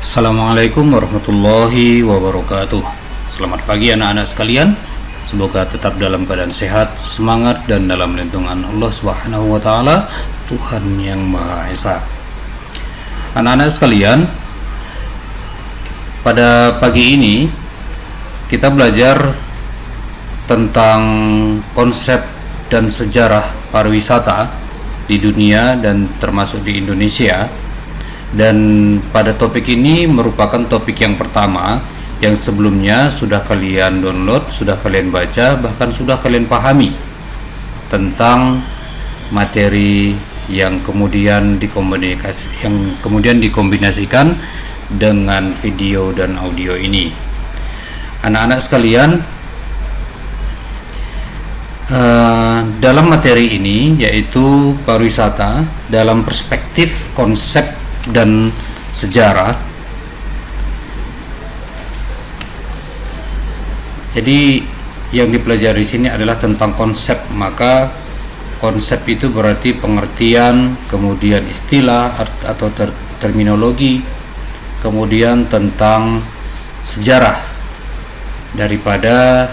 Assalamualaikum warahmatullahi wabarakatuh. Selamat pagi anak-anak sekalian. Semoga tetap dalam keadaan sehat, semangat, dan dalam lindungan Allah Subhanahu wa Ta'ala, Tuhan yang Maha Esa. Anak-anak sekalian, pada pagi ini kita belajar tentang konsep dan sejarah pariwisata di dunia dan termasuk di Indonesia. Dan pada topik ini merupakan topik yang pertama yang sebelumnya sudah kalian download, sudah kalian baca, bahkan sudah kalian pahami tentang materi yang kemudian dikombinasikan dengan video dan audio ini. Anak-anak sekalian, dalam materi ini yaitu pariwisata dalam perspektif konsep dan sejarah. Jadi yang dipelajari di sini adalah tentang konsep, maka konsep itu berarti pengertian, kemudian istilah atau terminologi, kemudian tentang sejarah daripada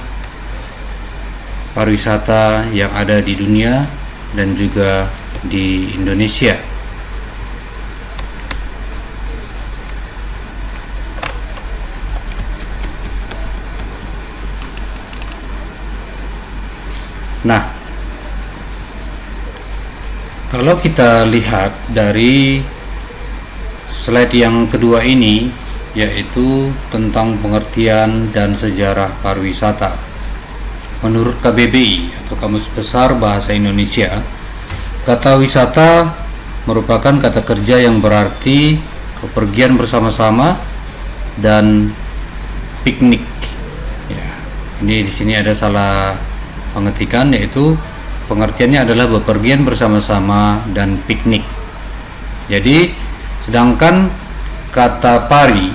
pariwisata yang ada di dunia dan juga di Indonesia. Nah, kalau kita lihat dari slide yang kedua ini, yaitu tentang pengertian dan sejarah pariwisata. Menurut KBBI atau Kamus Besar Bahasa Indonesia, kata wisata merupakan kata kerja yang berarti kepergian bersama-sama dan piknik. Ya, ini di sini ada salah pengetikan, yaitu pengertiannya adalah bepergian bersama-sama dan piknik. Jadi sedangkan kata pari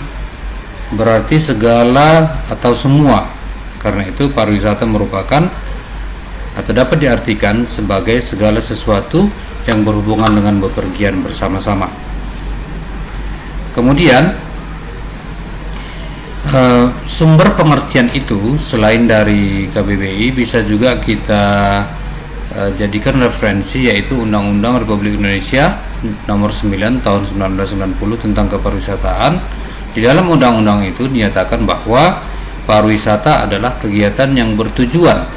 berarti segala atau semua. Karena itu pariwisata merupakan atau dapat diartikan sebagai segala sesuatu yang berhubungan dengan bepergian bersama-sama. Kemudian sumber pengertian itu selain dari KBBI bisa juga kita jadikan referensi, yaitu Undang-Undang Republik Indonesia Nomor 9 Tahun 1990 tentang kepariwisataan. Di dalam undang-undang itu dinyatakan bahwa pariwisata adalah kegiatan yang bertujuan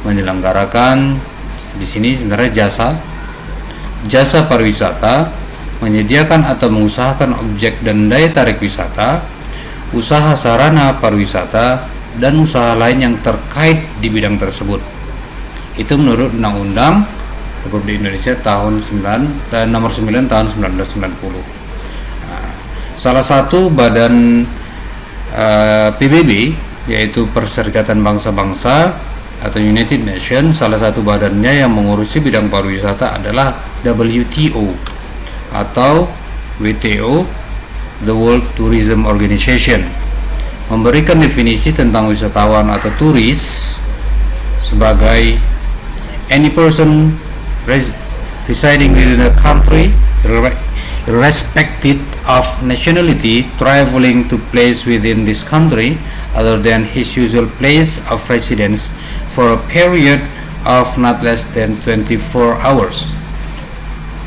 menyelenggarakan, di sini sebenarnya jasa pariwisata, menyediakan atau mengusahakan objek dan daya tarik wisata, usaha sarana pariwisata, dan usaha lain yang terkait di bidang tersebut. Itu menurut Undang-Undang Republik Indonesia Nomor 9 Tahun 1990. Nah, salah satu badan PBB, yaitu Perserikatan Bangsa-Bangsa atau United Nations, salah satu badannya yang mengurusi bidang pariwisata adalah WTO atau WTO, The World Tourism Organization, memberikan definisi tentang wisatawan atau turis sebagai any person residing within a country, irrespective of nationality, traveling to place within this country other than his usual place of residence for a period of not less than 24 hours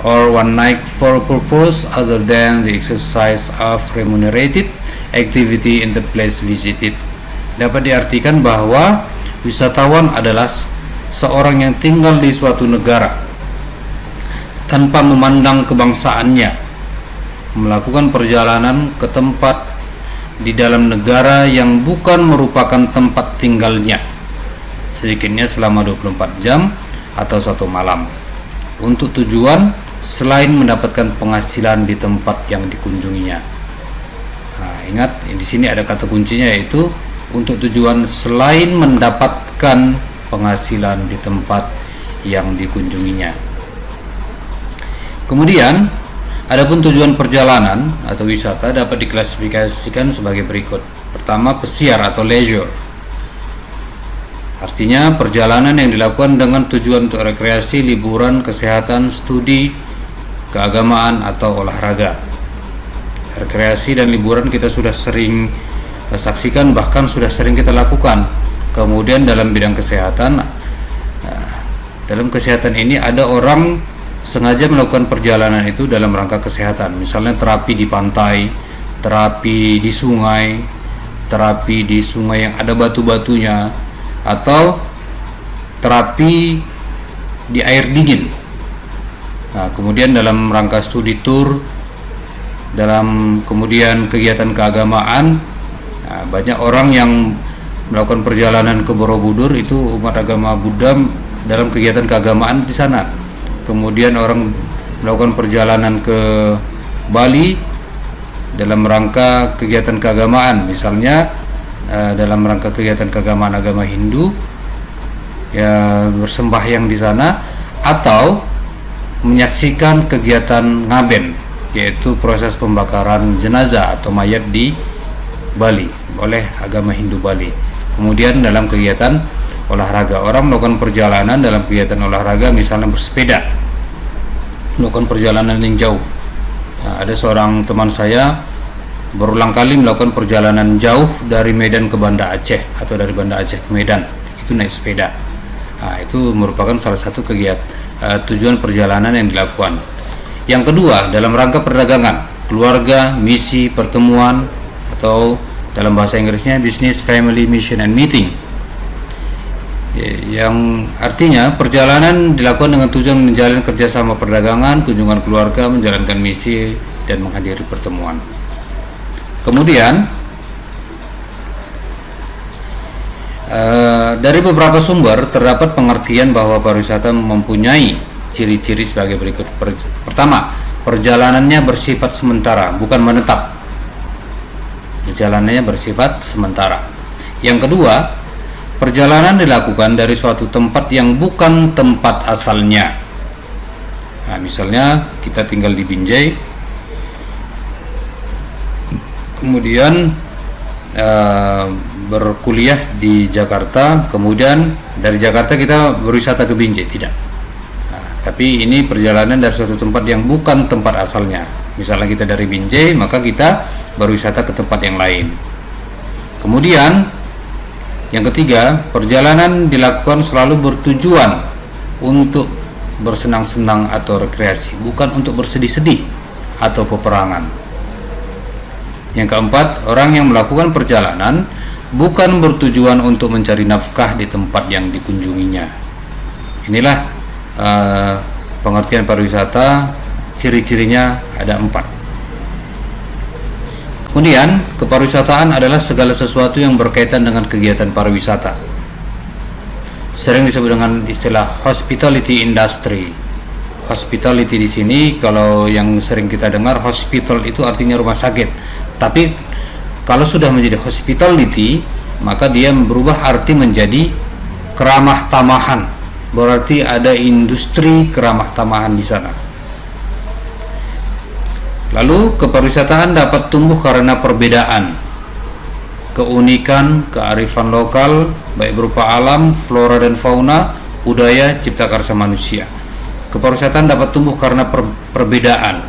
or one night for a purpose other than the exercise of remunerated activity in the place visited. Dapat diartikan bahwa wisatawan adalah seorang yang tinggal di suatu negara tanpa memandang kebangsaannya, melakukan perjalanan ke tempat di dalam negara yang bukan merupakan tempat tinggalnya, sedikitnya selama 24 jam atau 1 malam, untuk tujuan selain mendapatkan penghasilan di tempat yang dikunjunginya. Nah, ingat di sini ada kata kuncinya, yaitu untuk tujuan selain mendapatkan penghasilan di tempat yang dikunjunginya. Kemudian, adapun tujuan perjalanan atau wisata dapat diklasifikasikan sebagai berikut. Pertama, pesiar atau leisure. Artinya perjalanan yang dilakukan dengan tujuan untuk rekreasi, liburan, kesehatan, studi, keagamaan, atau olahraga. rekreasi dan liburan kita sudah sering saksikan, bahkan sudah sering kita lakukan. Kemudian dalam bidang kesehatan, dalam kesehatan ini ada orang sengaja melakukan perjalanan itu dalam rangka kesehatan, misalnya terapi di pantai, terapi di sungai yang ada batu-batunya, atau terapi di air dingin. Nah, kemudian dalam rangka studi tour, dalam kemudian kegiatan keagamaan, nah, banyak orang yang melakukan perjalanan ke Borobudur, itu umat agama Buddha dalam kegiatan keagamaan di sana. Kemudian orang melakukan perjalanan ke Bali dalam rangka kegiatan keagamaan, misalnya dalam rangka kegiatan keagamaan agama Hindu, ya bersembahyang di sana, atau menyaksikan kegiatan ngaben, yaitu proses pembakaran jenazah atau mayat di Bali oleh agama Hindu Bali. Kemudian dalam kegiatan olahraga, orang melakukan perjalanan dalam kegiatan olahraga, misalnya bersepeda, melakukan perjalanan yang jauh. Nah, ada seorang teman saya berulang kali melakukan perjalanan jauh dari Medan ke Banda Aceh atau dari Banda Aceh ke Medan, itu naik sepeda. Nah, itu merupakan salah satu kegiatan tujuan perjalanan yang dilakukan. Yang kedua, dalam rangka perdagangan, keluarga, misi, pertemuan, atau dalam bahasa Inggrisnya business, family, mission, and meeting, yang artinya perjalanan dilakukan dengan tujuan menjalin kerjasama perdagangan, kunjungan keluarga, menjalankan misi, dan menghadiri pertemuan. Kemudian dari beberapa sumber terdapat pengertian bahwa pariwisata mempunyai ciri-ciri sebagai berikut. Pertama, perjalanannya bersifat sementara, bukan menetap. Perjalanannya bersifat sementara. Yang kedua, perjalanan dilakukan dari suatu tempat yang bukan tempat asalnya. Nah, misalnya kita tinggal di Binjai, kemudian berkuliah di Jakarta, kemudian dari Jakarta kita berwisata ke Binjai, tidak. Nah, tapi ini perjalanan dari suatu tempat yang bukan tempat asalnya. Misalnya kita dari Binjai, maka kita berwisata ke tempat yang lain. Kemudian yang ketiga, perjalanan dilakukan selalu bertujuan untuk bersenang-senang atau rekreasi, bukan untuk bersedih-sedih atau peperangan. Yang keempat, orang yang melakukan perjalanan bukan bertujuan untuk mencari nafkah di tempat yang dikunjunginya. Inilah pengertian pariwisata, ciri-cirinya ada 4. Kemudian, kepariwisataan adalah segala sesuatu yang berkaitan dengan kegiatan pariwisata. Sering disebut dengan istilah hospitality industry. Hospitality di sini, kalau yang sering kita dengar, hospital itu artinya rumah sakit. Tapi kalau sudah menjadi hospitality, maka dia berubah arti menjadi keramah tamahan. Berarti ada industri keramah tamahan di sana. Lalu kepariwisataan dapat tumbuh karena perbedaan, keunikan, kearifan lokal, baik berupa alam, flora dan fauna, budaya, cipta karsa manusia. Kepariwisataan dapat tumbuh karena perbedaan.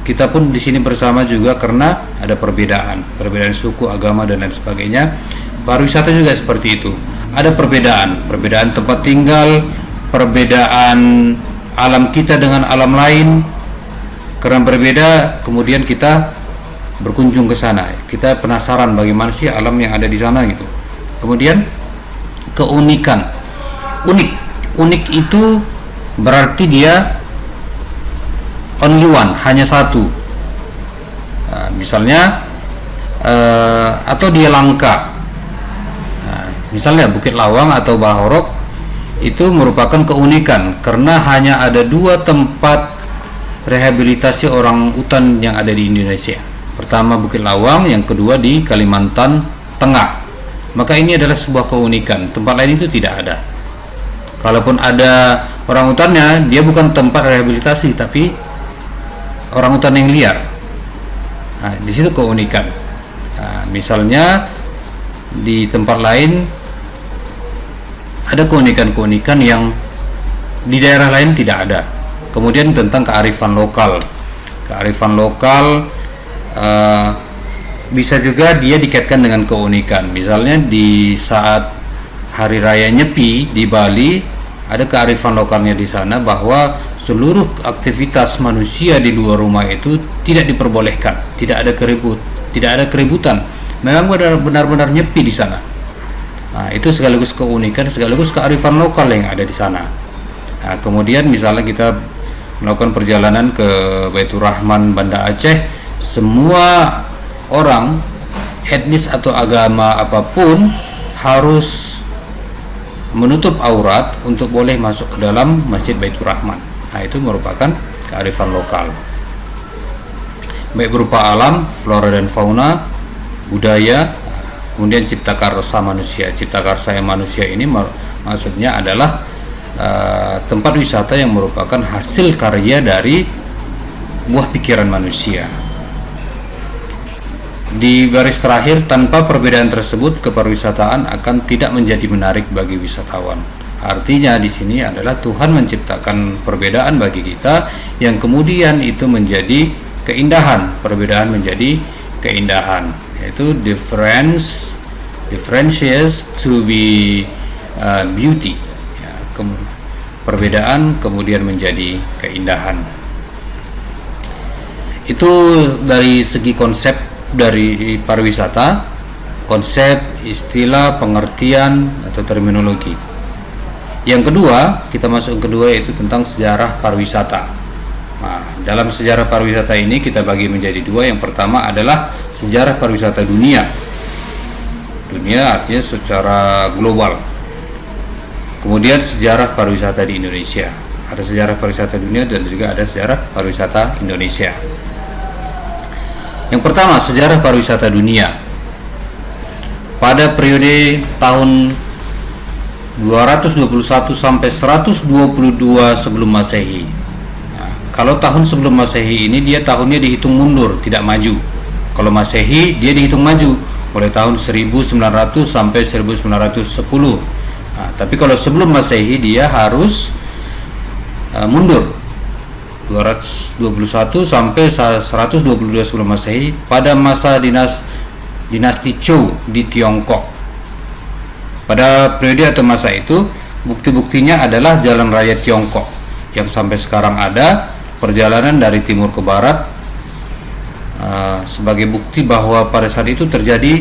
Kita pun di sini bersama juga karena ada perbedaan suku, agama, dan lain sebagainya. Pariwisata juga seperti itu. Ada perbedaan tempat tinggal, perbedaan alam kita dengan alam lain. Karena berbeda, kemudian kita berkunjung ke sana. Kita penasaran bagaimana sih alam yang ada di sana gitu. Kemudian keunikan. Unik itu berarti dia only one, hanya satu. Nah, misalnya atau dia langka. Nah, misalnya Bukit Lawang atau Bahorok itu merupakan keunikan karena hanya ada 2 tempat rehabilitasi orang utan yang ada di Indonesia. Pertama Bukit Lawang, yang kedua di Kalimantan Tengah. Maka ini adalah sebuah keunikan. Tempat lain itu tidak ada. Kalaupun ada orang utannya, dia bukan tempat rehabilitasi, tapi orang utan yang liar. Nah, di situ keunikan. Nah, misalnya di tempat lain ada keunikan-keunikan yang di daerah lain tidak ada. Kemudian tentang kearifan lokal. Kearifan lokal bisa juga dia dikaitkan dengan keunikan. Misalnya di saat hari raya Nyepi di Bali, ada kearifan lokalnya di sana bahwa seluruh aktivitas manusia di luar rumah itu tidak diperbolehkan, tidak ada keributan. Memang benar-benar nyepi di sana. Nah, itu sekaligus keunikan, sekaligus kearifan lokal yang ada di sana. Nah, kemudian misalnya kita melakukan perjalanan ke Baitur Rahman, Banda Aceh, semua orang etnis atau agama apapun harus menutup aurat untuk boleh masuk ke dalam Masjid Baitur Rahman. Nah, itu merupakan kearifan lokal, baik berupa alam, flora dan fauna, budaya, kemudian cipta karsa manusia. Cipta karsa yang manusia ini maksudnya adalah tempat wisata yang merupakan hasil karya dari buah pikiran manusia. Di baris terakhir, tanpa perbedaan tersebut kepariwisataan akan tidak menjadi menarik bagi wisatawan. Artinya di sini adalah Tuhan menciptakan perbedaan bagi kita yang kemudian itu menjadi keindahan, perbedaan menjadi keindahan, yaitu differentiates to be beauty. Ya, perbedaan kemudian menjadi keindahan. Itu dari segi konsep dari pariwisata, konsep, istilah, pengertian atau terminologi. Yang kedua, kita masuk ke kedua, yaitu tentang sejarah pariwisata. Nah, dalam sejarah pariwisata ini kita bagi menjadi dua. Yang pertama adalah sejarah pariwisata dunia. Dunia artinya secara global. Kemudian sejarah pariwisata di Indonesia. Ada sejarah pariwisata dunia dan juga ada sejarah pariwisata Indonesia. Yang pertama, sejarah pariwisata dunia. Pada periode tahun 221 sampai 122 sebelum Masehi. Nah, kalau tahun sebelum Masehi ini dia tahunnya dihitung mundur, tidak maju. Kalau Masehi dia dihitung maju mulai tahun 1900 sampai 1910. Nah, tapi kalau sebelum Masehi dia harus mundur 221 sampai 122 sebelum Masehi pada masa dinasti Zhou di Tiongkok. Pada periode atau masa itu, bukti-buktinya adalah jalan raya Tiongkok yang sampai sekarang ada, perjalanan dari timur ke barat, sebagai bukti bahwa pada saat itu terjadi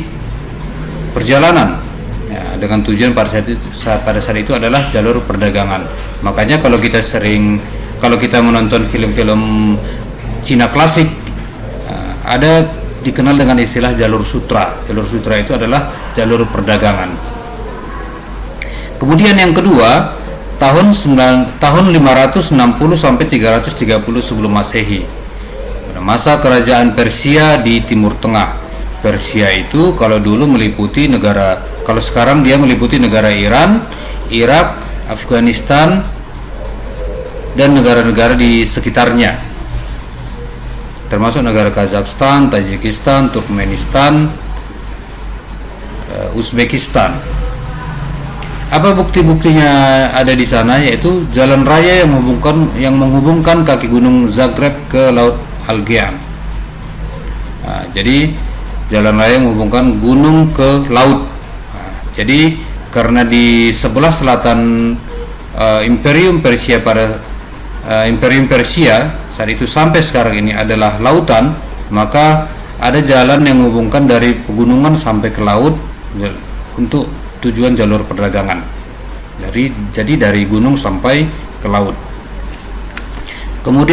perjalanan ya, dengan tujuan pada saat itu adalah jalur perdagangan. Makanya kalau kita menonton film-film Cina klasik, ada dikenal dengan istilah jalur sutra. Jalur sutra itu adalah jalur perdagangan. Kemudian yang kedua, tahun 560 sampai 330 sebelum Masehi. Pada masa kerajaan Persia di Timur Tengah. Persia itu kalau dulu meliputi kalau sekarang dia meliputi negara Iran, Irak, Afghanistan, dan negara-negara di sekitarnya, termasuk negara Kazakhstan, Tajikistan, Turkmenistan, Uzbekistan. Apa bukti-buktinya ada di sana? Yaitu jalan raya yang menghubungkan kaki gunung Zagreb ke Laut Aegean. Nah, jadi jalan raya yang menghubungkan gunung ke laut. Nah, jadi karena di sebelah selatan Imperium Persia saat itu sampai sekarang ini adalah lautan, maka ada jalan yang menghubungkan dari pegunungan sampai ke laut untuk tujuan jalur perdagangan. Jadi dari gunung sampai ke laut. Kemudian